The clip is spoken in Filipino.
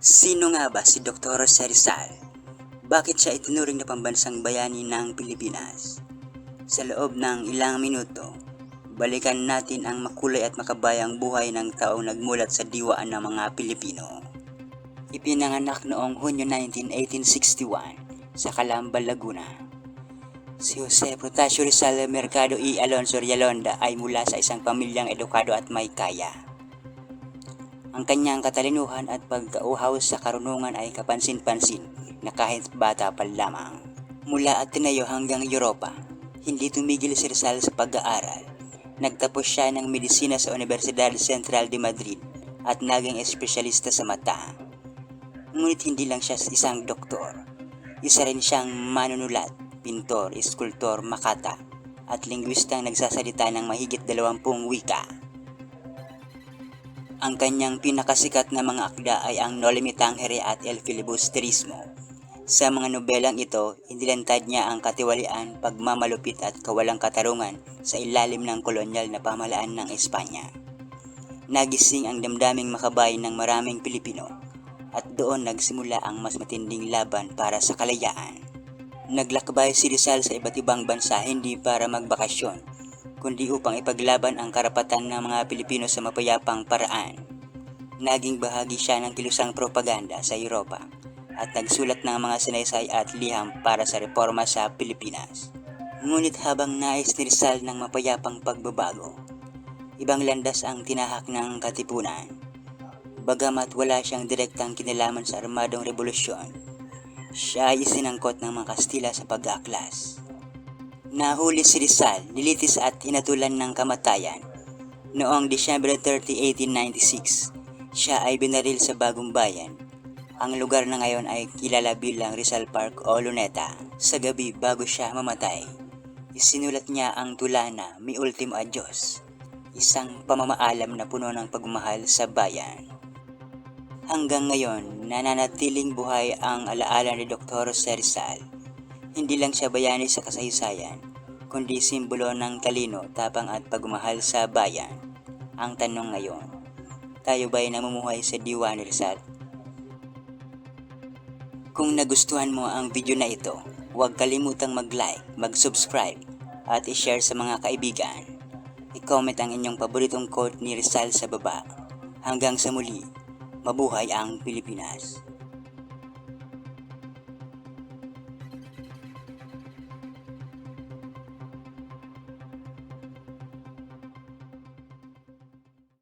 Sino nga ba si Dr. Jose Rizal? Bakit siya itinuring na pambansang bayani ng Pilipinas? Sa loob ng ilang minuto, balikan natin ang makulay at makabayang buhay ng taong nagmulat sa diwaan ng mga Pilipino. Ipinanganak noong Hunyo 19, 1861 sa Calamba, Laguna. Si Jose Protasio Rizal Mercado y Alonso Rialonda ay mula sa isang pamilyang edukado at may kaya. Ang kanyang katalinuhan at pagkauhaw sa karunungan ay kapansin-pansin na kahit bata pa lamang. Mula Ateneo hanggang Europa, hindi tumigil si Rizal sa pag-aaral. Nagtapos siya ng medisina sa Universidad Central de Madrid at naging espesyalista sa mata. Ngunit hindi lang siya isang doktor. Isa rin siyang manunulat, pintor, eskultor, makata at lingwistang nagsasalita ng mahigit 20 wika. Ang kanyang pinakasikat na mga akda ay ang Noli Me Tangere at El Filibusterismo. Sa mga nobelang ito, inilantad niya ang katiwalian, pagmamalupit at kawalang katarungan sa ilalim ng kolonyal na pamahalaan ng Espanya. Nagising ang damdaming makabayan ng maraming Pilipino at doon nagsimula ang mas matinding laban para sa kalayaan. Naglakbay si Rizal sa iba't ibang bansa hindi para magbakasyon, kundi upang ipaglaban ang karapatan ng mga Pilipino sa mapayapang paraan. Naging bahagi siya ng kilusang propaganda sa Europa at nagsulat ng mga sinaysay at liham para sa reforma sa Pilipinas. Ngunit habang nais ni Rizal ng mapayapang pagbabago, ibang landas ang tinahak ng katipunan. Bagamat wala siyang direktang kinalaman sa armadong revolusyon, siya ay isinangkot ng mga Kastila sa pag-aaklas. Nahuli si Rizal, nilitis at hinatulan ng kamatayan. Noong Disyembre 30, 1896, siya ay binaril sa Bagong Bayan. Ang lugar na ngayon ay kilala bilang Rizal Park o Luneta. Sa gabi bago siya mamatay, isinulat niya ang tula na Mi Ultimo Adios, isang pamamaalam na puno ng pagmamahal sa bayan. Hanggang ngayon, nananatiling buhay ang alaala ni Dr. Jose Rizal. Hindi lang siya bayani sa kasaysayan, kundi simbolo ng talino, tapang at pagmamahal sa bayan. Ang tanong ngayon, tayo ba'y namumuhay sa diwa ni Rizal? Kung nagustuhan mo ang video na ito, huwag kalimutang mag-like, mag-subscribe at i-share sa mga kaibigan. I-comment ang inyong paboritong quote ni Rizal sa baba. Hanggang sa muli, mabuhay ang Pilipinas!